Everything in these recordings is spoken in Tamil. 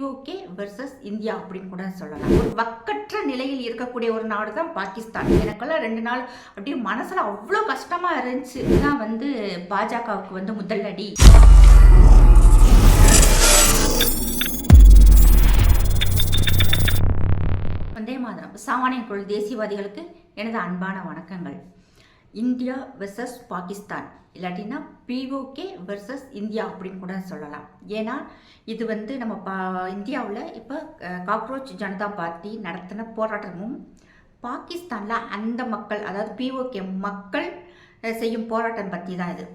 பிஓகே வெர்சஸ் இந்தியா அப்படின்னு கூட சொல்லலாம். ஒரு வக்கற்ற நிலையில் இருக்கக்கூடிய ஒரு நாடு தான் பாகிஸ்தான். எனக்கெல்லாம் 2 நாள் அப்படியே மனசுல அவ்வளோ கஷ்டமா இருந்துச்சு. இதுதான் பாஜகவுக்கு முதல் அடி. வந்தே மாதரம். சாமானிய குரல் தேசியவாதிகளுக்கு எனது அன்பான வணக்கங்கள். இந்தியா வெர்சஸ் பாகிஸ்தான், இல்லாட்டினா பிஓகே வெர்சஸ் இந்தியா அப்படின்னு கூட சொல்லலாம். ஏன்னா இது நம்ம இந்தியாவில் இப்போ காக்ரோச் ஜனதா பார்ட்டி நடத்தின போராட்டமும் பாகிஸ்தானில் அந்த மக்கள், அதாவது பிஓகே மக்கள் செய்யும் போராட்டம் பற்றி தான் இது.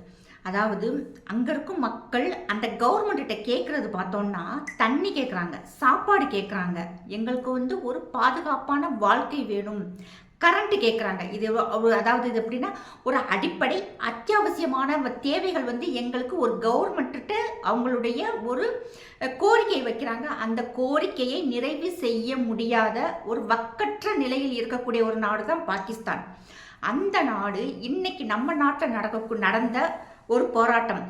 அதாவது அங்கே இருக்கும் மக்கள் அந்த கவர்மெண்ட்ட கேட்குறது பார்த்தோன்னா தண்ணி கேட்குறாங்க, சாப்பாடு கேட்குறாங்க, எங்களுக்கு ஒரு பாதுகாப்பான வாழ்க்கை வேணும், கரண்ட்டு கேட்குறாங்க. இது அதாவது இது எப்படின்னா ஒரு அடிப்படை அத்தியாவசியமான தேவைகள் எங்களுக்கு ஒரு கவர்மெண்ட்டு அவங்களுடைய ஒரு கோரிக்கை வைக்கிறாங்க. அந்த கோரிக்கையை நிறைவு செய்ய முடியாத ஒரு வக்கற்ற நிலையில் இருக்கக்கூடிய ஒரு நாடு தான் பாகிஸ்தான். அந்த நாடு இன்னைக்கு நம்ம நாட்டில் நடந்த ஒரு போராட்டம்,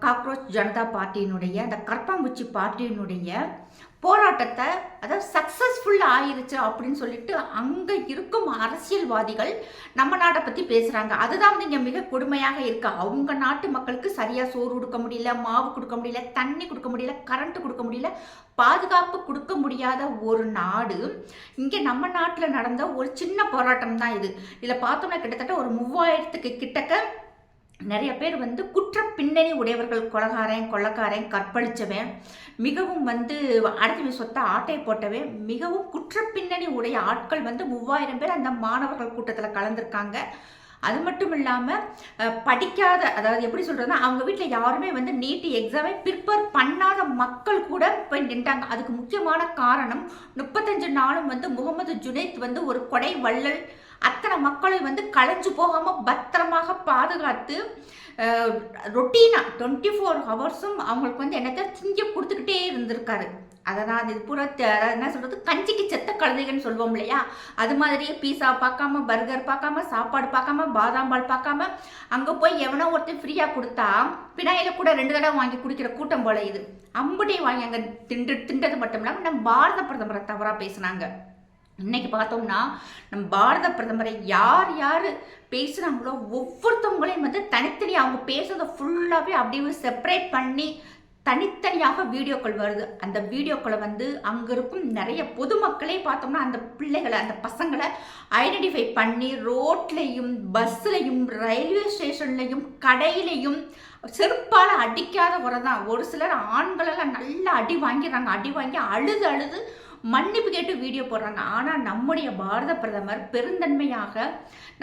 காக்ரோச் ஜனதா பார்ட்டியினுடைய அந்த கற்பாம்பூச்சி பார்ட்டியினுடைய போராட்டத்தை அதாவது சக்ஸஸ்ஃபுல் ஆயிருச்சு அப்படின்னு சொல்லிட்டு அங்கே இருக்கும் அரசியல்வாதிகள் நம்ம நாட்டை பற்றி பேசுகிறாங்க. அதுதான் இங்கே மிக கொடுமையாக இருக்கு. அவங்க நாட்டு மக்களுக்கு சரியாக சோறு கொடுக்க முடியல, மாவு கொடுக்க முடியல, தண்ணி கொடுக்க முடியல, கரண்ட்டு கொடுக்க முடியல, பாதுகாப்பு கொடுக்க முடியாத ஒரு நாடு. இங்கே நம்ம நாட்டில் நடந்த ஒரு சின்ன போராட்டம் தான் இது. இதில் பார்த்தோம்னா கிட்டத்தட்ட ஒரு 3000க்கு கிட்டக்க நிறைய பேர் குற்ற பின்னணி உடையவர்கள், கொள்ளக்காரன், கற்பழிச்சவன், மிகவும் அடுத்த சொத்தை ஆட்டை போட்டவன், மிகவும் குற்ற பின்னணி உடைய ஆட்கள் 3000 பேர் அந்த மாணவர்கள் கூட்டத்தில் கலந்துருக்காங்க. அது மட்டும் இல்லாமல் படிக்காத, அதாவது எப்படி சொல்கிறதுனா அவங்க வீட்டில் யாருமே நீட் எக்ஸாமை ப்ரிப்பேர் பண்ணாத மக்கள் கூட போய் நின்றாங்க. அதுக்கு முக்கியமான காரணம் 35 நாளும் முகமது ஜுனைத் ஒரு கொடை வள்ளல் அத்தனை மக்களை களைஞ்சு போகாமல் பத்திரமாக பாதுகாத்து ரொட்டீனாக 24 ஹவர்ஸும் அவங்களுக்கு என்னத்தை திங்க கொடுத்துக்கிட்டே இருந்திருக்காரு. அதான் இது பூரா என்ன சொல்கிறது, கஞ்சிக்கு செத்த கழுதைகள்னு சொல்லுவோம் இல்லையா, அது மாதிரியே பீஸா பார்க்காம, பர்கர் பார்க்காம, சாப்பாடு பார்க்காம, பாதாம் பால் பார்க்காம, அங்கே போய் எவனோ ஒருத்தர் ஃப்ரீயாக கொடுத்தா பினாயில கூட 2 தடவை வாங்கி குடிக்கிற கூட்டம் போல இது. அம்புட்டே வாங்கி அங்கே தின்றது மட்டும் இல்லாமல் நம்ம பாரத பிரதமரை தவறாக பேசினாங்க. இன்னைக்கு பார்த்தோம்னா நம்ம பாரத பிரதமரை யார் பேசுகிறாங்களோ ஒவ்வொருத்தவங்களையும் தனித்தனியாக அவங்க பேசுறதை ஃபுல்லாகவே அப்படியே செப்பரேட் பண்ணி தனித்தனியாக வீடியோக்கள் வருது. அந்த வீடியோக்களை அங்கே இருக்கும் நிறைய பொதுமக்களே பார்த்தோம்னா அந்த பிள்ளைகளை, அந்த பசங்களை ஐடென்டிஃபை பண்ணி ரோட்லையும், பஸ்லையும், ரயில்வே ஸ்டேஷன்லையும், கடையிலையும் செருப்பால் அடிக்காத வரதான். ஒரு சிலர் ஆண்களெல்லாம் நல்லா அடி வாங்கிடுறாங்க. அடி வாங்கி அழுது மன்னிப்பு கேட்டு வீடியோ போடுறாங்க. ஆனால் நம்முடைய பாரத பிரதமர் பெருந்தன்மையாக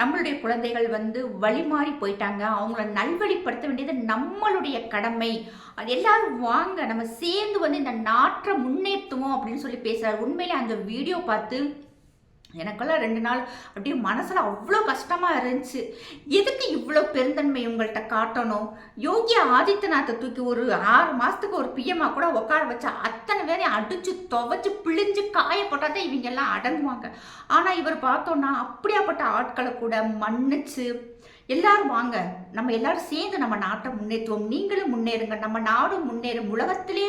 நம்மளுடைய குழந்தைகள் வழிமாறி போயிட்டாங்க, அவங்கள நல்வழிப்படுத்த வேண்டியது நம்மளுடைய கடமை, அது எல்லாரும் வாங்க நம்ம சேர்ந்து இந்த நாட்டை முன்னேற்றுவோம் அப்படின்னு சொல்லி பேசுகிறார். உண்மையிலே அந்த வீடியோ பார்த்து எனக்கெல்லாம் 2 நாள் அப்படியே மனசில் அவ்வளோ கஷ்டமாக இருந்துச்சு. எதுக்கு இவ்வளோ பெருந்தன்மை உங்கள்கிட்ட காட்டணும்? யோகி ஆதித்யநாத்தை தூக்கி ஒரு 6 மாதத்துக்கு ஒரு பிஎம்மாக கூட உட்கார வச்சா அத்தனை பேரையும் அடித்து துவைச்சி பிழிஞ்சு காயப்பட்டாதான் இவங்கெல்லாம் அடங்குவாங்க. ஆனால் இவர் பார்த்தோன்னா அப்படியாப்பட்ட ஆட்களை கூட மன்னிச்சு எல்லாரும் வாங்க, நம்ம எல்லாரும் சேர்ந்து நம்ம நாட்டை முன்னேற்றுவோம், நீங்களும் முன்னேறுங்க, நம்ம நாடும் முன்னேறும், உலகத்திலே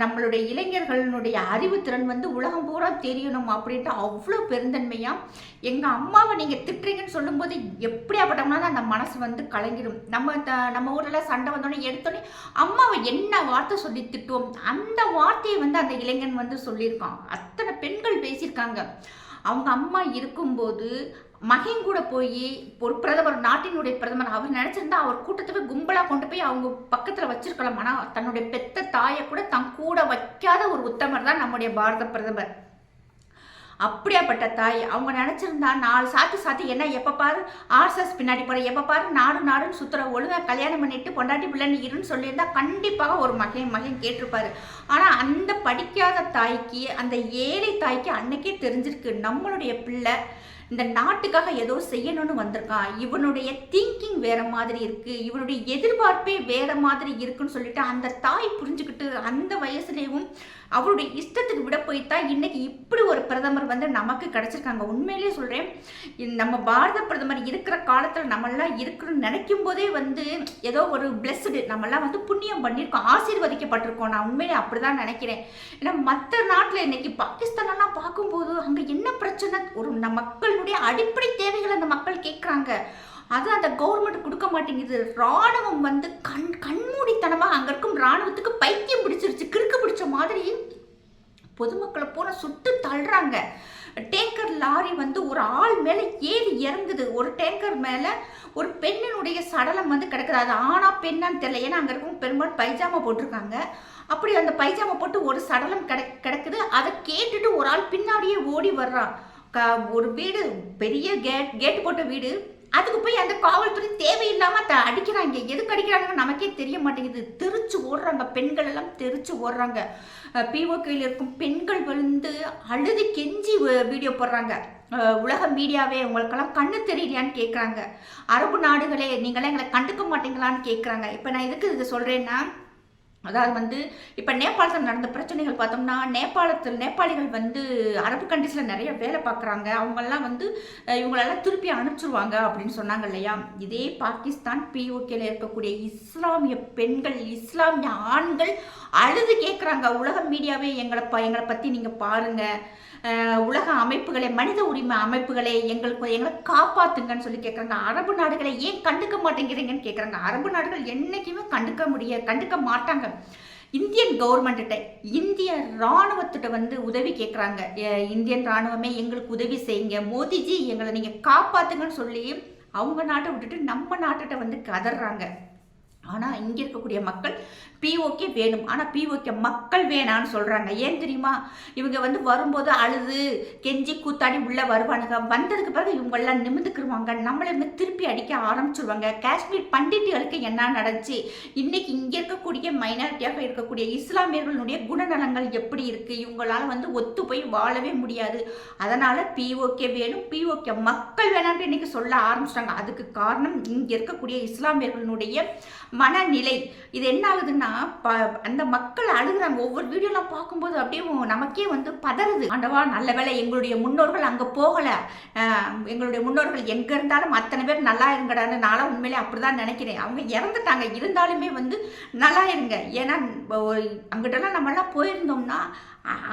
நம்மளுடைய இளைஞர்களுடைய அறிவுத்திறன் ஊழகம் பூரா தெரியணும் அப்படின்ட்டு அவ்வளோ பெருந்தன்மையாக எங்கள் அம்மாவை நீங்கள் திட்டுறீங்கன்னு சொல்லும்போது எப்படியாப்பட்டோம்னா தான் அந்த மனசு கலங்கிடும். நம்ம ஊரில் சண்டை வந்தோடனே எடுத்தோடனே அம்மாவை என்ன வார்த்தை சொல்லி திட்டுவோம், அந்த வார்த்தையை அந்த இளைஞன் சொல்லியிருக்கான். அத்தனை பெண்கள் பேசியிருக்காங்க. அவங்க அம்மா இருக்கும்போது மகன் கூட போய் ஒரு பிரதமர், நாட்டினுடைய பிரதமர், அவர் நினைச்சிருந்தா அவர் கூட்டத்தை கும்பலாக கொண்டு போய் அவங்க பக்கத்தில் வச்சிருக்கலாம். ஆனால் தன்னுடைய பெத்த தாயை கூட தன் கூட வைக்காத ஒரு உத்தமர் தான் நம்முடைய பாரத பிரதமர். அப்படியாப்பட்ட தாய் அவங்க நினச்சிருந்தா 4 சாத்தி என்ன எப்போ பாரு ஆர்எஸ்எஸ் பின்னாடி போகிற, எப்போ பாரு நாடுன்னு சுற்றுற, ஒழுங்காக கல்யாணம் பண்ணிட்டு பொண்டாட்டி பிள்ளைன்னு இருன்னு சொல்லியிருந்தா கண்டிப்பாக ஒரு மகன் கேட்டிருப்பாரு. ஆனால் அந்த படிக்காத தாய்க்கு, அந்த ஏழை தாய்க்கு அன்னைக்கே தெரிஞ்சிருக்கு நம்மளுடைய பிள்ளை இந்த நாட்டுக்காக ஏதோ செய்யணும்னு வந்திருக்கான், இவனுடைய திங்கிங் வேற மாதிரி இருக்கு, இவனுடைய எதிர்பார்ப்பே வேற மாதிரி இருக்குன்னு சொல்லிட்டு அந்த தாய் புரிஞ்சுக்கிட்டு அந்த வயசுலேயும் அவருடைய இஷ்டத்துக்கு விட போய்த்தான் இன்னைக்கு இப்படி ஒரு பிரதமர் வந்து நமக்கு கிடைச்சிருக்காங்க. உண்மையிலேயே சொல்றேன், நம்ம பாரத பிரதமர் இருக்கிற காலத்துல நம்மளாம் இருக்கணும்னு நினைக்கும் போதே வந்து ஏதோ ஒரு பிளஸ்டு, நம்மளாம் வந்து புண்ணியம் பண்ணியிருக்கோம், ஆசீர்வதிக்கப்பட்டிருக்கோம். நான் உண்மையிலே அப்படிதான் நினைக்கிறேன். ஏன்னா மற்ற நாட்டில் இன்னைக்கு பாகிஸ்தானெல்லாம் பார்க்கும்போது அங்க என்ன பிரச்சனை, ஒரு மக்களுடைய அடிப்படை தேவைகளை அந்த மக்கள் கேட்குறாங்க, அது அந்த கவர்மெண்ட் கொடுக்க மாட்டேங்குது. ராணுவம் வந்து கண்மூடித்தனமாக அங்கே இருக்கும் ராணுவத்துக்கு பைத்தியம் பிடிச்சிருச்சு, கிறுக்கு பிடிச்ச மாதிரி பொதுமக்களை பூரா சுட்டு தள்ளுறாங்க. டேங்கர் லாரி வந்து ஒரு ஆள் மேலே ஏறி இறங்குது, ஒரு டேங்கர் மேலே ஒரு பெண்ணினுடைய சடலம் வந்து கிடக்குது. அது ஆனா பெண்ணான்னு தெரியல, ஏன்னா அங்கே இருக்கும் பெரும்பாலும் பைஜாமா போட்டிருக்காங்க. அப்படி அந்த பைஜாமா போட்டு ஒரு சடலம் கிடக்குது. அதை கேட்டுட்டு ஒரு ஆள் பின்னாடியே ஓடி வர்றான். ஒரு வீடு, பெரிய கேட்டு போட்ட வீடு, அதுக்கு போய் அந்த காவல்துறை தேவையில்லாம அடிக்கிறாங்க. எதுக்கு அடிக்கிறாங்கன்னு நமக்கே தெரிய மாட்டேங்குது. தெரிச்சு ஓடுறாங்க, பெண்கள் எல்லாம் தெரிச்சு ஓடுறாங்க. பிஓகேயில் இருக்கும் பெண்கள் வந்து அழுது கெஞ்சி வீடியோ போடுறாங்க. உலக மீடியாவே உங்களுக்கெல்லாம் கண்ணு தெரியலையான்னு கேட்குறாங்க. அரபு நாடுகளே நீங்களாம் எங்களை கண்டுக்க மாட்டீங்களான்னு கேட்குறாங்க. இப்போ நான் எதுக்கு இதை சொல்கிறேன்னா, அதாவது வந்து இப்போ நேபாளத்தில் நடந்த பிரச்சனைகள் பார்த்தோம்னா, நேபாளிகள் வந்து அரபு கண்ட்ரீஸில் நிறைய வேலை பார்க்குறாங்க, அவங்கெல்லாம் வந்து இவங்களெல்லாம் திருப்பி அனுப்பிச்சிருவாங்க அப்படின்னு சொன்னாங்க இல்லையா. இதே பாகிஸ்தான் பிஓகேல இருக்கக்கூடிய இஸ்லாமிய பெண்கள், இஸ்லாமிய ஆண்கள் அழுது கேட்குறாங்க, உலக மீடியாவே எங்களை பற்றி நீங்கள் பாருங்கள், உலக அமைப்புகளை, மனித உரிமை அமைப்புகளை எங்களை காப்பாத்துங்கன்னு சொல்லி கேட்குறாங்க. அரபு நாடுகளை ஏன் கண்டுக்க மாட்டேங்கிறீங்கன்னு கேட்குறாங்க. அரபு நாடுகள் என்னைக்குமே கண்டுக்க மாட்டாங்க. இந்தியன் கவர்மெண்ட்ட, இந்திய இராணுவத்திட்ட வந்து உதவி கேட்குறாங்க. இந்தியன் இராணுவமே எங்களுக்கு உதவி செய்யுங்க, மோடிஜி எங்களை நீங்கள் காப்பாத்துங்கன்னு சொல்லி அவங்க நாட்டை விட்டுட்டு நம்ம நாட்டிட்ட வந்து கதறாங்க. ஆனால் இங்கே இருக்கக்கூடிய மக்கள் பிஓகே வேணும், ஆனால் பிஓகே மக்கள் வேணான்னு சொல்கிறாங்க. ஏன் தெரியுமா, இவங்க வந்து வரும்போது அழுது கெஞ்சி கூத்தாடி உள்ளே வருவானுங்க, வந்ததுக்கு பிறகு இவங்கெல்லாம் நிமிந்துக்குருவாங்க, நம்மளை வந்து திருப்பி அடிக்க ஆரம்பிச்சிருவாங்க. காஷ்மீர் பண்டிட்டுகளுக்கு என்ன நடந்துச்சு, இன்னைக்கு இங்கே இருக்கக்கூடிய மைனாரிட்டியாக இருக்கக்கூடிய இஸ்லாமியர்களுடைய குணநலங்கள் எப்படி இருக்குது, இவங்களால் வந்து ஒத்து போய் வாழவே முடியாது. அதனால் பிஓகே வேணும், பிஓகே மக்கள் வேணான்ட்டு இன்னைக்கு சொல்ல ஆரம்பிச்சிட்டாங்க. அதுக்கு காரணம் இங்கே இருக்கக்கூடிய இஸ்லாமியர்களுடைய மனநிலை. இது என்ன ஆகுதுன்னா, அந்த மக்கள் அழுகுறாங்க. ஒவ்வொரு வீடியோலாம் பார்க்கும்போது அப்படியே நமக்கே வந்து பதறுது. ஆண்டவா நல்ல வேளை எங்களுடைய முன்னோர்கள் அங்கே போகலை, எங்களுடைய முன்னோர்கள் எங்கே இருந்தாலும் அத்தனை பேர் நல்லா இருங்கடான்னு நானும் உண்மையிலே அப்படிதான் நினைக்கிறேன். அவங்க இறந்துட்டாங்க, இருந்தாலுமே வந்து நல்லா இருங்க. ஏன்னா அங்கிட்டலாம் நம்மளாம் போயிருந்தோம்னா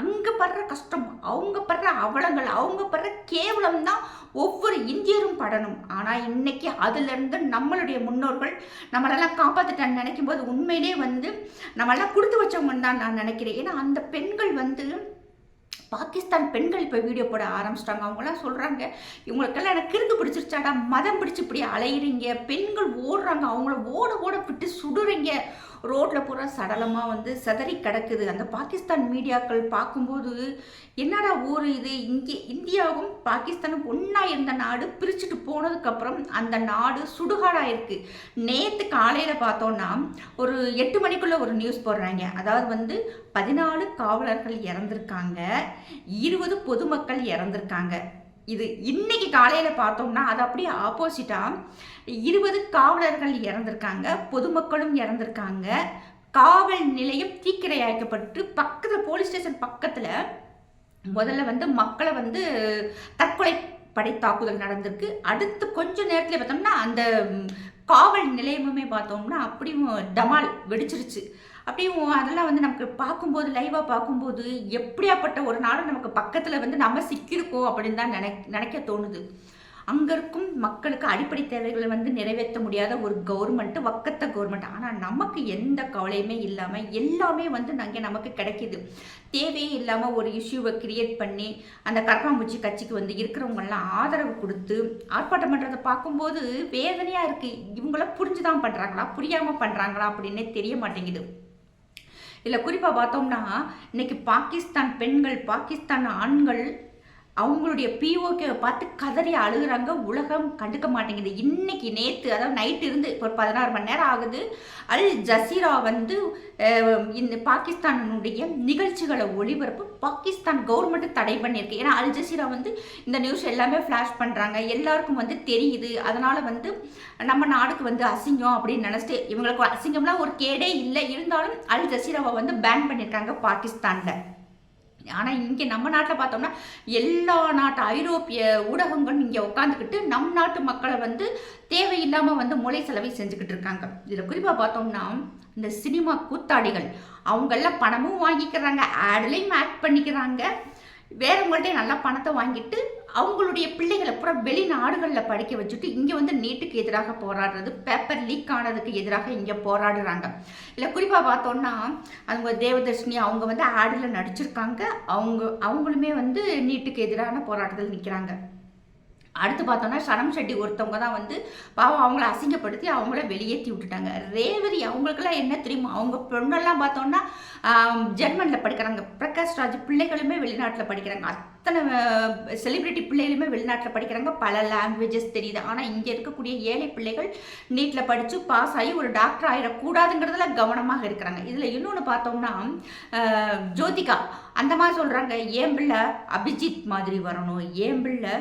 அங்கே படுற கஷ்டம், அவங்க படுற அவலங்கள், அவங்க படுற கேவலம் தான் ஒவ்வொரு இந்தியரும் படணும். ஆனால் இன்னைக்கு அதுலேருந்து நம்மளுடைய முன்னோர்கள் நம்மளெல்லாம் காப்பாற்றிட்டான்னு நினைக்கும் போது உண்மையிலே வந்து நம்மளாம் கொடுத்து வச்சவங்கன்னு தான் நான் நினைக்கிறேன். ஏன்னா அந்த பெண்கள் வந்து பாகிஸ்தான் பெண்கள் இப்போ வீடியோ போட ஆரம்பிச்சிட்டாங்க. அவங்களாம் சொல்கிறாங்க, இவங்களுக்கெல்லாம் எனக்கு கிறுக்கு பிடிச்சிருச்சாடா, மதம் பிடிச்சி இப்படி அலையிறீங்க, பெண்கள் ஓடுறாங்க, அவங்கள ஓட விட்டு சுடுறீங்க, ரோட்டில் பூரா சடலமாக வந்து செதறி கிடக்குது. அந்த பாகிஸ்தான் மீடியாக்கள் பார்க்கும்போது என்னடா ஊர் இது, இங்கே இந்தியாவும் பாகிஸ்தானும் ஒன்றா இருந்த நாடு பிரிச்சுட்டு போனதுக்கப்புறம் அந்த நாடு சுடுகாடாக இருக்குது. நேற்று காலையில் பார்த்தோன்னா ஒரு 8 மணிக்குள்ளே ஒரு நியூஸ் போடுறாங்க. அதாவது வந்து 14 காவலர்கள் இறந்துருக்காங்க, 20 பொதுமக்கள் இறந்துருக்காங்க. இது இன்னைக்கு காலையில் பார்த்தோம்னா அது அப்படியே ஆப்போசிட்டாக 20 காவலர்கள் இறந்துருக்காங்க, பொதுமக்களும் இறந்துருக்காங்க, காவல் நிலையம் தீக்கிரையாக்கப்பட்டு பக்கத்தில் போலீஸ் ஸ்டேஷன் பக்கத்தில் முதல்ல வந்து மக்களை வந்து தற்கொலை படை தாக்குதல் நடந்திருக்கு. அடுத்து கொஞ்ச நேரத்தில் பார்த்தோம்னா அந்த காவல் நிலையமுமே பார்த்தோம்னா அப்படியும் டமால் வெடிச்சிருச்சு. அப்படியும் அதெல்லாம் வந்து நமக்கு பார்க்கும்போது, லைவாக பார்க்கும்போது எப்படியாப்பட்ட ஒரு நாடு நமக்கு பக்கத்தில் வந்து நம்ம சிக்கியிருக்கோம் அப்படின்னு தான் நினைக்க தோணுது. அங்கே இருக்கும் மக்களுக்கு அடிப்படை தேவைகளை வந்து நிறைவேற்ற முடியாத ஒரு கவர்மெண்ட்டு, வக்கத்த கவர்மெண்ட். ஆனால் நமக்கு எந்த கவலையுமே இல்லாமல் எல்லாமே வந்து நமக்கு கிடைக்கிது. தேவையே இல்லாமல் ஒரு இஷ்யூவை கிரியேட் பண்ணி அந்த கரப்பாம்பூச்சி கட்சிக்கு வந்து இருக்கிறவங்கெல்லாம் ஆதரவு கொடுத்து ஆர்ப்பாட்டம் பண்ணுறதை பார்க்கும்போது வேதனையாக இருக்குது. இவங்களாம் புரிஞ்சுதான் பண்ணுறாங்களா, புரியாமல் பண்ணுறாங்களா அப்படின்னே தெரிய மாட்டேங்குது. இல்லை குறிப்பாக பார்த்தோம்னா இன்னைக்கு பாகிஸ்தான் பெண்கள், பாகிஸ்தான் ஆண்கள் அவங்களுடைய பிஓகேவை பார்த்து கதறி அழுகுறாங்க. உலகம் கண்டுக்க மாட்டேங்குது. இன்னைக்கு நேற்று, அதாவது நைட்டு இருந்து இப்போ 16 மணி நேரம் ஆகுது, அல் ஜசீரா வந்து இந்த பாகிஸ்தானுடைய நிகழ்ச்சிகளை ஒளிபரப்பு பாகிஸ்தான் கவர்மெண்ட் தடை பண்ணியிருக்கு. ஏன்னா அல் ஜசீரா வந்து இந்த நியூஸ் எல்லாமே ஃப்ளாஷ் பண்ணுறாங்க, எல்லாருக்கும் வந்து தெரியுது. அதனால் வந்து நம்ம நாடுக்கு வந்து அசிங்கம் அப்படின்னு நினச்சிட்டு, இவங்களுக்கு அசிங்கம்லாம் ஒரு கேடே இல்லை, இருந்தாலும் அல் ஜசீராவை வந்து பேன் பண்ணியிருக்காங்க பாகிஸ்தானில். ஆனால் இங்கே நம்ம நாட்டில் பார்த்தோம்னா எல்லா நாட்டு ஐரோப்பிய ஊடகங்களும் இங்கே உட்காந்துக்கிட்டு நம் நாட்டு மக்களை வந்து தேவையில்லாமல் வந்து மூளை செலவை செஞ்சுக்கிட்டு இருக்காங்க. இதில் குறிப்பாக பார்த்தோம்னா இந்த சினிமா கூத்தாடிகள் அவங்கெல்லாம் பணமும் வாங்கிக்கிறாங்க, ஆட்லையும் ஆக்ட் பண்ணிக்கிறாங்க, வேறவங்கள்ட்ட நல்லா பணத்தை வாங்கிட்டு அவங்களுடைய பிள்ளைகளை பூரா வெளிநாடுகளில் படிக்க வச்சுட்டு இங்கே வந்து நீட்டுக்கு எதிராக போராடுறது, பேப்பர் லீக் ஆனதுக்கு எதிராக இங்கே போராடுறாங்க. இல்லை குறிப்பாக பார்த்தோன்னா அவங்க தேவதர்ஷினி அவங்க வந்து ஆடில் நடிச்சிருக்காங்க, அவங்களுமே வந்து நீட்டுக்கு எதிரான போராட்டத்தில் நிற்கிறாங்க. அடுத்து பார்த்தோன்னா சனம் ஷெட்டி ஒருத்தவங்க தான் வந்து பாவம் அவங்கள அசிங்கப்படுத்தி அவங்கள வெளியேற்றி விட்டுட்டாங்க. ரேவதி அவங்களுக்கெல்லாம் என்ன தெரியுமா, அவங்க பொண்ணெல்லாம் பார்த்தோன்னா ஜெர்மனில் படிக்கிறாங்க, பிரகாஷ் ராஜ் பிள்ளைகளுமே வெளிநாட்டில் படிக்கிறாங்க, அத்தனை செலிப்ரிட்டி பிள்ளைகளுமே வெளிநாட்டில் படிக்கிறாங்க, பல லாங்குவேஜஸ் தெரியுது. ஆனால் இங்கே இருக்கக்கூடிய ஏழை பிள்ளைகள் நீட்டில் படித்து பாஸ் ஆகி ஒரு டாக்டர் ஆகிடக்கூடாதுங்கிறதுல கவனமாக இருக்கிறாங்க. இதில் இன்னொன்று பார்த்தோம்னா ஜோதிகா அந்த மாதிரி சொல்கிறாங்க, ஏன் பிள்ளை அபிஜித் மாதிரி வரணும், ஏன் பிள்ளை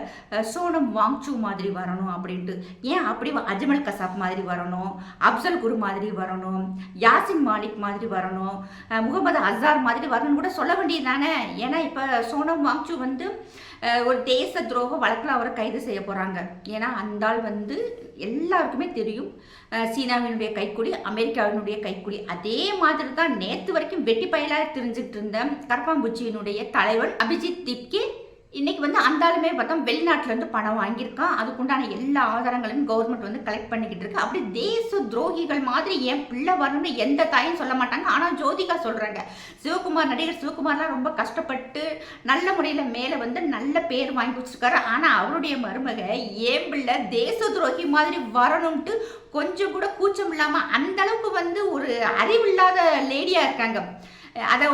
சோனம் வாங்சூ மாதிரி வரணும் அப்படின்ட்டு. ஏன் அப்படி அஜ்மல் கசாப் மாதிரி வரணும், அப்சல் குரு மாதிரி வரணும், யாசின் மாலிக் மாதிரி வரணும், முகமது அசார் மாதிரி வரணும்னு கூட சொல்ல வேண்டியது தானே. ஏன்னா இப்போ சோனம் வாங்சூ வந்து ஒரு தேச துரோக வழக்கில் அவரை கைது செய்ய போகிறாங்க. ஏன்னா அந்த ஆள் வந்து எல்லாருக்குமே தெரியும் சீனாவினுடைய கைக்குடி, அமெரிக்காவினுடைய கைக்குடி. அதே மாதிரி தான் நேற்று வரைக்கும் வெட்டி பயலாக தெரிஞ்சுக்கிட்டு இருந்த கரப்பாம்பூச்சியினுடைய தலைவன் அபிஜித் திப்கே இன்னைக்கு வந்து அந்த ஆளுமே பார்த்தா வெளிநாட்டிலேருந்து பணம் வாங்கியிருக்கான். அதுக்குண்டான எல்லா ஆதாரங்களையும் கவர்மெண்ட் வந்து கலெக்ட் பண்ணிக்கிட்டு இருக்கு. அப்படி தேச துரோகிகள் மாதிரி என் பிள்ளை வரணும்னு எந்த தாயும் சொல்ல மாட்டாங்க. ஆனால் ஜோதிகா சொல்கிறாங்க, சிவகுமார் நடிகர் சிவகுமார்லாம் ரொம்ப கஷ்டப்பட்டு நல்ல முறையில் மேலே வந்து நல்ல பேர் வாங்கி வச்சிருக்காரு. ஆனால் அவருடைய மருமக என் பிள்ளை தேச துரோகி மாதிரி வரணும்ட்டு கொஞ்சம் கூட கூச்சம் இல்லாமல் அந்த அளவுக்கு வந்து ஒரு அறிவில்லாத லேடியாக இருக்காங்க. அதை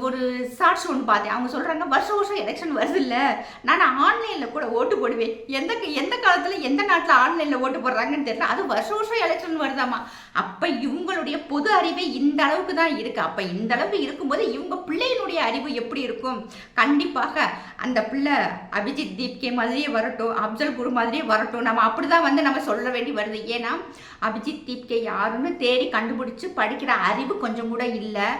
ஒரு ஷார்ட்ஸ் ஒன்று பார்த்தேன். அவங்க சொல்கிறாங்க, வருஷம் எலெக்ஷன் வருது இல்லை, நான் ஆன்லைனில் கூட ஓட்டு போடுவேன். எந்த காலத்தில் எந்த நாட்டில் ஆன்லைனில் ஓட்டு போடுறாங்கன்னு தெரியல, அது வருஷம் எலெக்ஷன் வருதாமா. அப்போ இவங்களுடைய பொது அறிவே இந்த அளவுக்கு தான் இருக்குது. அப்போ இந்த அளவுக்கு இருக்கும்போது இவங்க பிள்ளையினுடைய அறிவு எப்படி இருக்கும்? கண்டிப்பாக அந்த பிள்ளை அபிஜித் தீப்கே மாதிரியே வரட்டும், அப்சல் குரு மாதிரியே வரட்டும். நம்ம அப்படி தான் வந்து நம்ம சொல்ல வேண்டி வருது. ஏன்னா அபிஜித் தீப்கே யாருன்னு தேடி கண்டுபிடிச்சி படிக்கிற அறிவு கொஞ்சம் கூட இல்லை.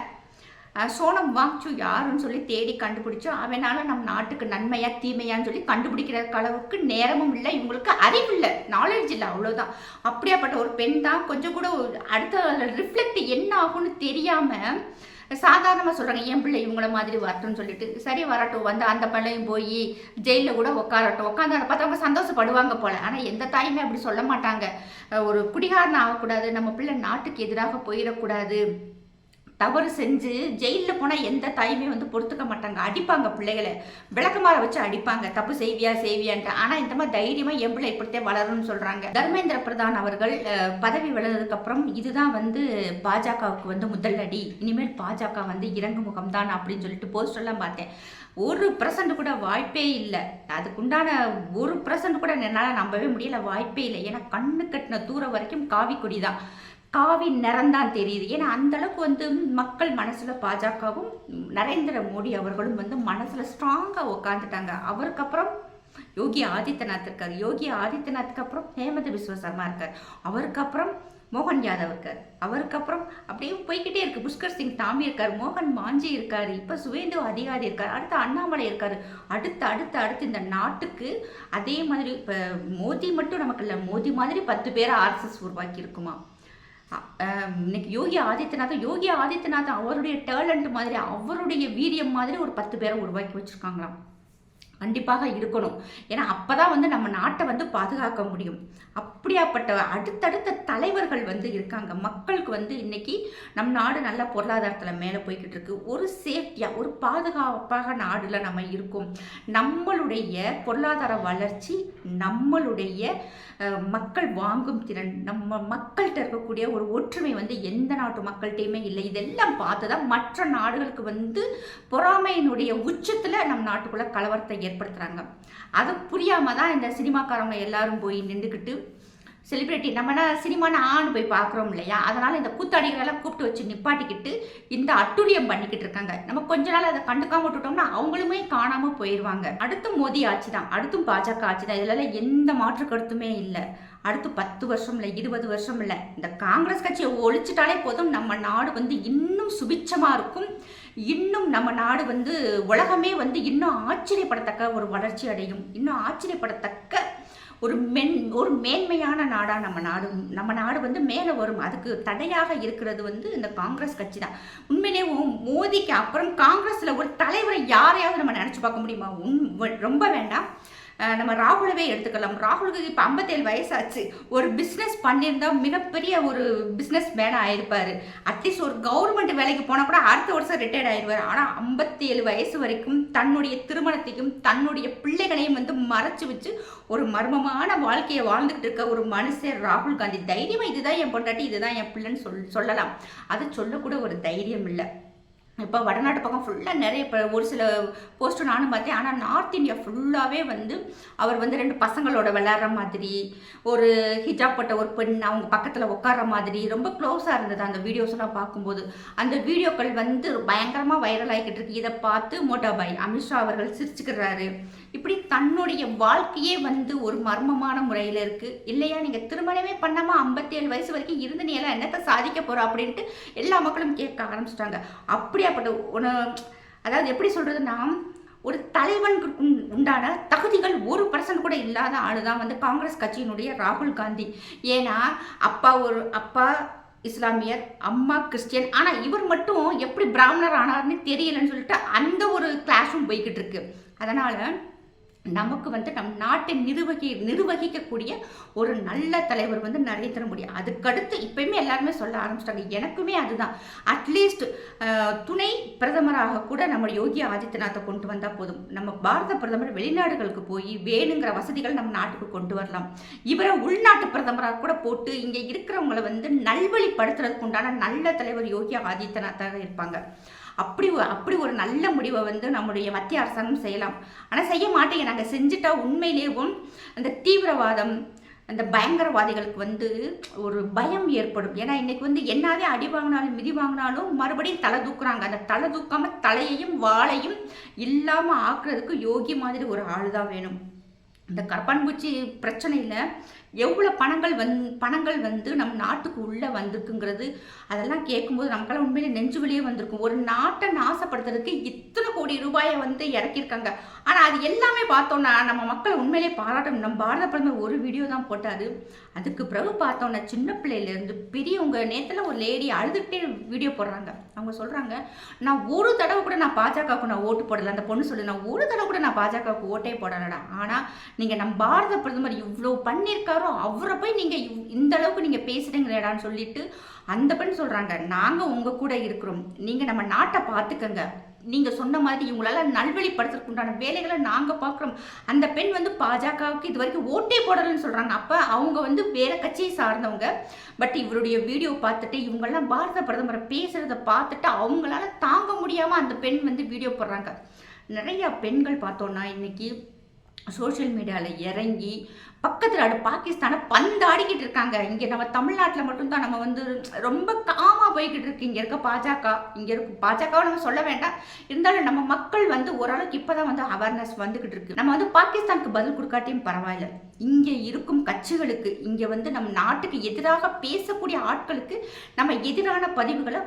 சோனம் வாங்சூ யாருன்னு சொல்லி தேடி கண்டுபிடிச்சோம். அவனால நம் நாட்டுக்கு நன்மையா தீமையான்னு சொல்லி கண்டுபிடிக்கிற அளவுக்கு நேரமும் இல்லை, இவங்களுக்கு அறிவு இல்லை, நாலேஜ் இல்லை, அவ்வளோதான். அப்படியாப்பட்ட ஒரு பெண் தான் கொஞ்சம் கூட அடுத்த ரிஃப்ளெக்ட் என்ன ஆகும்னு தெரியாமல் சாதாரணமாக சொல்கிறாங்க, என் பிள்ளை இவங்கள மாதிரி வரட்டும்னு சொல்லிட்டு. சரி வரட்டும், வந்து அந்த பிள்ளையும் போய் ஜெயிலில் கூட உட்காரட்டும், உட்காந்து அதை பார்த்தவங்க சந்தோஷப்படுவாங்க போல். ஆனால் எந்த தாயுமே அப்படி சொல்ல மாட்டாங்க. ஒரு குடிகாரன் ஆகக்கூடாது, நம்ம பிள்ளை நாட்டுக்கு எதிராக போயிடக்கூடாது, தவறு செஞ்சு ஜெயிலில் போனால் எந்த தாயுமே வந்து பொறுத்துக்க மாட்டாங்க, அடிப்பாங்க, பிள்ளைகளை விளக்கமாற வச்சு அடிப்பாங்க, தப்பு செய்வியான்ட்டு. ஆனால் இந்த மாதிரி தைரியமாக என் பிள்ளை இப்படித்தே வளரும்னு சொல்கிறாங்க. தர்மேந்திர பிரதான் அவர்கள் பதவி விலகிறதுக்கப்புறம் இதுதான் வந்து பாஜகவுக்கு வந்து முதல் அடி, இனிமேல் பாஜக வந்து இறங்கு முகம்தான் அப்படின்னு சொல்லிட்டு போஸ்டர்லாம் பார்த்தேன். 1% கூட வாய்ப்பே இல்லை, அதுக்குண்டான 1% கூட என்னால் நம்பவே முடியல, வாய்ப்பே இல்லை. ஏன்னா கண்ணு கட்டின தூரம் வரைக்கும் காவி கொடி தான், காவி நிறந்தான் தெரியுது. ஏன்னா அந்த அளவுக்கு வந்து மக்கள் மனசுல பாஜகவும் நரேந்திர மோடி அவர்களும் வந்து மனசுல ஸ்ட்ராங்காக உட்காந்துட்டாங்க. அவருக்கு அப்புறம் யோகி ஆதித்யநாத் இருக்கார், யோகி ஆதித்யநாத்துக்கு அப்புறம் ஹேமந்த விஸ்வ சர்மா இருக்கார், அவருக்கு அப்புறம் மோகன் யாதவ் இருக்கார், அவருக்கு அப்புறம் அப்படியே போய்கிட்டே இருக்கு. புஷ்கர் சிங் தாமி இருக்கார், மோகன் மாஞ்சி இருக்காரு, இப்போ சுவேந்து அதிகாரி இருக்கார், அடுத்து அண்ணாமலை இருக்காரு. அடுத்து இந்த நாட்டுக்கு அதே மாதிரி இப்போ மோடி மட்டும் நமக்கு இல்லை, மோடி மாதிரி 10 பேரை RSS உருவாக்கி இருக்குமா. இன்னைக்கு யோகி ஆதித்யநாத் அவருடைய டேலண்ட் மாதிரி, அவருடைய வீரியம் மாதிரி ஒரு 10 பேரை உருவாக்கி வச்சிருக்காங்களாம். கண்டிப்பாக இருக்கணும். ஏன்னா அப்பதான் வந்து நம்ம நாட்டை வந்து பாதுகாக்க முடியும். அப்படியாப்பட்ட அடுத்தடுத்த தலைவர்கள் வந்து இருக்காங்க. மக்களுக்கு வந்து இன்னைக்கு நம் நாடு நல்ல பொருளாதாரத்தில் மேலே போய்கிட்டு இருக்கு. ஒரு சேஃப்டியாக ஒரு பாதுகாப்பாக நாடுல நம்ம இருக்கோம். நம்மளுடைய பொருளாதார வளர்ச்சி, நம்மளுடைய மக்கள் வாங்கும் திறன், நம்ம மக்கள்கிட்ட இருக்கக்கூடிய ஒரு ஒற்றுமை வந்து எந்த நாட்டு மக்கள்கிட்டையுமே இல்லை. இதெல்லாம் பார்த்து தான் மற்ற நாடுகளுக்கு வந்து பொறாமையினுடைய உச்சத்தில் நம் நாட்டுக்குள்ளே கலவரத்தை ஏற்படுத்துகிறாங்க. அது புரியாமல் தான் இந்த சினிமாக்காரங்க எல்லாரும் போய் நின்றுக்கிட்டு செலிப்ரிட்டி நம்மனா சினிமான்னு ஆண் போய் பார்க்குறோம் இல்லையா, அதனால் இந்த கூத்தாடிகளெல்லாம் கூப்பிட்டு வச்சு நிப்பாட்டிக்கிட்டு இந்த அட்டுழியம் பண்ணிக்கிட்டு இருக்காங்க. நம்ம கொஞ்ச நாள் அதை கண்டுக்காம விட்டுட்டோம்னா அவங்களுமே காணாமல் போயிடுவாங்க. அடுத்து மோடி ஆட்சி தான், அடுத்தும் பாஜக ஆட்சி தான். இதெல்லாம் எந்த மாற்று கருத்துமே இல்லை. அடுத்து 10 வருஷம் இல்லை, 20 வருஷம் இல்லை, இந்த காங்கிரஸ் கட்சியை ஒழிச்சிட்டாலே போதும் நம்ம நாடு வந்து இன்னும் சுபிட்சமாக இருக்கும். இன்னும் நம்ம நாடு வந்து உலகமே வந்து இன்னும் ஆச்சரியப்படத்தக்க ஒரு வளர்ச்சி அடையும். இன்னும் ஆச்சரியப்படத்தக்க ஒரு மேன்மையான நாடா நம்ம நாடு வந்து மேலே வரும். அதுக்கு தடையாக இருக்கிறது வந்து இந்த காங்கிரஸ் கட்சி தான். உண்மையிலே மோடிக்கு அப்புறம் காங்கிரஸ்ல ஒரு தலைவரை யாரையாவது நம்ம நினைச்சு பார்க்க முடியுமா? ரொம்ப வேண்டாம். நம்ம ராகுலவே எடுத்துக்கலாம். ராகுலுக்கு இப்போ 57 வயசாச்சு. ஒரு பிஸ்னஸ் பண்ணியிருந்தா மிகப்பெரிய ஒரு பிஸ்னஸ் மேன் ஆயிருப்பாரு. அட்லீஸ்ட் ஒரு கவர்மெண்ட் வேலைக்கு போனால் கூட அடுத்த வருஷம் ரிட்டையர்ட் ஆயிடுவார். ஆனால் 57 வயசு வரைக்கும் தன்னுடைய திருமணத்தையும் தன்னுடைய பிள்ளைகளையும் வந்து மறைச்சு வச்சு ஒரு மர்மமான வாழ்க்கையை வாழ்ந்துகிட்டு இருக்க ஒரு மனுஷன் ராகுல் காந்தி. தைரியமா இதுதான் என் பொண்டாட்டி, இதுதான் என் பிள்ளைன்னு சொல்லலாம். அது சொல்லக்கூட ஒரு தைரியம் இல்லை. இப்போ வடநாட்டு பக்கம் ஃபுல்லாக நிறைய ஒரு சில போஸ்ட்டு நானும் பார்த்தேன். ஆனால் நார்த் இந்தியா ஃபுல்லாகவே வந்து அவர் வந்து 2 பசங்களோட விளையாடுற மாதிரி, ஒரு ஹிஜாப் போட்ட ஒரு பெண் அவங்க பக்கத்தில் உட்கார்ற மாதிரி ரொம்ப க்ளோஸாக இருந்தது அந்த வீடியோஸ்லாம் பார்க்கும்போது. அந்த வீடியோக்கள் வந்து பயங்கரமாக வைரல் ஆகிக்கிட்டு இருக்கு. இதை பார்த்து மோட்டாபாய் அமித்ஷா அவர்கள் சிரிச்சுக்கிறாரு. இப்படி தன்னுடைய வாழ்க்கையே வந்து ஒரு மர்மமான முறையில் இருக்குது இல்லையா? நீங்கள் திருமணமே பண்ணாமல் 57 வயசு வரைக்கும் இருந்து நீ எல்லாம் என்னத்தை சாதிக்க போகிற அப்படின்ட்டு எல்லா மக்களும் கேட்க ஆரம்பிச்சிட்டாங்க. அப்படியாப்பட்ட ஒன்று, அதாவது எப்படி சொல்கிறதுன்னா, ஒரு தலைவனுக்கு உண்டான தகுதிகள் 1% கூட இல்லாத ஆளு தான் வந்து காங்கிரஸ் கட்சியினுடைய ராகுல் காந்தி. ஏன்னா அப்பா இஸ்லாமியர், அம்மா கிறிஸ்டியன். ஆனால் இவர் மட்டும் எப்படி பிராமணர் ஆனார்னு தெரியலன்னு சொல்லிட்டு அந்த ஒரு கிளாஸும் போய்கிட்டு இருக்கு. அதனால் நமக்கு வந்து நம் நாட்டை நிர்வகிக்கக்கூடிய ஒரு நல்ல தலைவர் வந்து நரேந்திர மோடி. அதுக்கடுத்து இப்பயுமே எல்லாருமே சொல்ல ஆரம்பிச்சிட்டாங்க. எனக்குமே அதுதான். அட்லீஸ்ட் துணை பிரதமராக கூட நம்ம யோகி ஆதித்யநாத்தை கொண்டு வந்தால் போதும். நம்ம பாரத பிரதமர் வெளிநாடுகளுக்கு போய் வேணுங்கிற வசதிகள் நம்ம நாட்டுக்கு கொண்டு வரலாம். இவரை உள்நாட்டு பிரதமராக கூட போட்டு இங்கே இருக்கிறவங்களை வந்து நல்வழிப்படுத்துறதுக்கு உண்டான நல்ல தலைவர் யோகி ஆதித்யநாத்தாக இருப்பாங்க. அப்படி ஒரு நல்ல முடிவை வந்து நம்முடைய மத்திய அரசாங்கம் செய்யலாம். ஆனால் செய்ய மாட்டேங்க. நாங்கள் செஞ்சுட்டா உண்மையிலேயும் அந்த தீவிரவாதம், அந்த பயங்கரவாதிகளுக்கு வந்து ஒரு பயம் ஏற்படும். ஏன்னா இன்னைக்கு வந்து என்னவே அடி வாங்கினாலும் மிதி வாங்கினாலும் மறுபடியும் தலை தூக்குறாங்க. அந்த தலை தூக்காம தலையையும் வாளையும் இல்லாமல் ஆக்குறதுக்கு யோகி மாதிரி ஒரு ஆள் தான் வேணும். இந்த கரப்பான்பூச்சி பிரச்சனையில் எவ்வளோ பணங்கள் வந்து நம் நாட்டுக்கு உள்ளே வந்திருக்குங்கிறது அதெல்லாம் கேட்கும்போது நமக்கெல்லாம் உண்மையிலே நெஞ்சு வலியே வந்திருக்கும். ஒரு நாட்டை நாசப்படுத்துறதுக்கு இத்தனை கோடி ரூபாயை வந்து இறக்கியிருக்காங்க. ஆனால் அது எல்லாமே பார்த்தோன்னா நம்ம மக்களை உண்மையிலே பாராட்டணும். நம்ம பாரத பிரதமர் ஒரு வீடியோ தான் போட்டார். அதுக்கு பிறகு பார்த்தோன்னா சின்ன பிள்ளையிலேருந்து பெரியவங்க, நேரத்தில் ஒரு லேடி அழுதுகிட்டே வீடியோ போடுறாங்க. அவங்க சொல்கிறாங்க, நான் ஒரு தடவை கூட நான் பாஜகவுக்கு நான் ஓட்டு போடலை. அந்த பொண்ணு சொல்லு, நான் ஒரு தடவை கூட நான் பாஜகவுக்கு ஓட்டே போடலடா. ஆனால் நீங்கள் நம்ம பாரத பிரதமர் இவ்வளோ பண்ணியிருக்காரோ அவரை போய் நீங்கள் இந்த அளவுக்கு நீங்கள் பேசுகிறீங்களேடான்னு சொல்லிட்டு அந்த பெண் சொல்கிறாங்க, நாங்கள் உங்கள் கூட இருக்கிறோம், நீங்கள் நம்ம நாட்டை பார்த்துக்கங்க, நீங்கள் சொன்ன மாதிரி இவங்களால நல்வழிப்படுத்துறதுக்கு உண்டான வேலைகளை நாங்கள் பார்க்குறோம். அந்த பெண் வந்து பாஜகவுக்கு இது வரைக்கும் ஓட்டே போடலன்னு சொல்கிறாங்க. அப்போ அவங்க வந்து வேற கட்சியை சார்ந்தவங்க. பட் இவருடைய வீடியோ பார்த்துட்டு இவங்கெல்லாம் பாரத பிரதமரை பேசுகிறத பார்த்துட்டு அவங்களால தாங்க முடியாமல் அந்த பெண் வந்து வீடியோ போடுறாங்க. நிறையா பெண்கள் பார்த்தோன்னா இன்னைக்கு சோஷியல் மீடியாவில் இறங்கி பக்கத்தில் நாடு பாகிஸ்தானை பந்தாடிக்கிட்டு இருக்காங்க. இங்கே நம்ம தமிழ்நாட்டில் மட்டும்தான் நம்ம வந்து ரொம்ப காமாக போய்கிட்டு இருக்கு. இங்கே இருக்க பாஜகவை நம்ம சொல்ல வேண்டாம். இருந்தாலும் நம்ம மக்கள் வந்து ஓரளவுக்கு இப்போ தான் வந்து அவேர்னஸ் வந்துக்கிட்டு இருக்கு. நம்ம வந்து பாகிஸ்தானுக்கு பதில் கொடுக்காட்டியும் பரவாயில்ல. இங்கே இருக்கும் கட்சிகளுக்கு, இங்கே வந்து நம்ம நாட்டுக்கு எதிராக பேசக்கூடிய ஆட்களுக்கு நம்ம எதிரான பதிவுகளை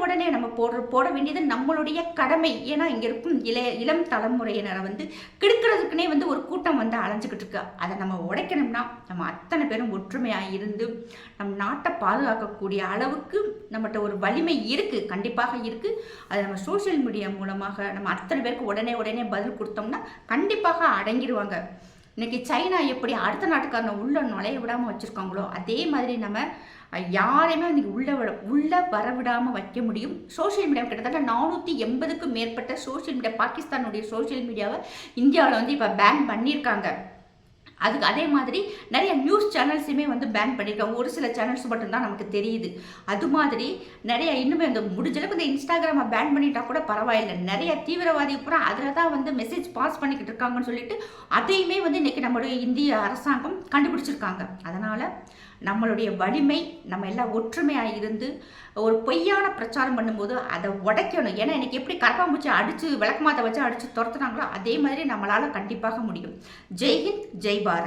உடனே நம்ம போட வேண்டியது நம்மளுடைய கடமை. ஏன்னா இங்கே இருக்கும் இளம் தலைமுறையினரை வந்து கெடுக்கிறதுக்குனே வந்து ஒரு கூட்டம் வந்து அலைஞ்சிக்கிட்டு இருக்கு. அதை நம்ம உடைக்கணும்னா நம்ம அத்தனை பேரும் ஒற்றுமையாக இருந்து நம் நாட்டை பாதுகாக்கக்கூடிய அளவுக்கு நம்மகிட்ட ஒரு வலிமை இருக்குது, கண்டிப்பாக இருக்குது. அதை நம்ம சோஷியல் மீடியா மூலமாக நம்ம அத்தனை பேருக்கு உடனே பதில் கொடுத்தோம்னா கண்டிப்பாக அடங்கிடுவாங்க. இன்னைக்கு சைனா எப்படி அடுத்த நாட்டுக்காரனை உள்ள நுழைய விடாமல் வச்சுருக்காங்களோ அதே மாதிரி நம்ம யாரையுமே இன்னைக்கு உள்ள வர விடாமல் வைக்க முடியும். சோஷியல் மீடியா கிட்டத்தட்ட 480க்கும் மேற்பட்ட சோஷியல் மீடியா, பாகிஸ்தானுடைய சோஷியல் மீடியாவை இந்தியாவில் வந்து இப்போ பேன் பண்ணியிருக்காங்க. அதுக்கு அதே மாதிரி நிறைய நியூஸ் சேனல்ஸுமே வந்து பேன் பண்ணியிருக்காங்க. ஒரு சில சேனல்ஸ் மட்டும்தான் நமக்கு தெரியுது. அது மாதிரி நிறைய இன்னுமே அந்த முடிஞ்சளவுக்கு இந்த இன்ஸ்டாகிராமை பேன் பண்ணிட்டா கூட பரவாயில்லை. நிறைய தீவிரவாதி பூரா அதில் தான் வந்து மெசேஜ் பாஸ் பண்ணிக்கிட்டு இருக்காங்கன்னு சொல்லிட்டு அதையுமே வந்து இன்றைக்கி நம்மளுடைய இந்திய அரசாங்கம் கண்டுபிடிச்சிருக்காங்க. அதனால் நம்மளுடைய வலிமை, நம்ம எல்லாம் ஒற்றுமையாக இருந்து ஒரு பொய்யான பிரச்சாரம் பண்ணும்போது அதை உடைக்கணும். ஏன்னா எனக்கு எப்படி கரப்பாம்பூச்சி அடித்து விளக்கமாத்த வச்சு அடித்து துரத்துனாங்களோ அதே மாதிரி நம்மளால் கண்டிப்பாக முடியும். ஜெய்ஹிந்த், ஜெய் பாரத்.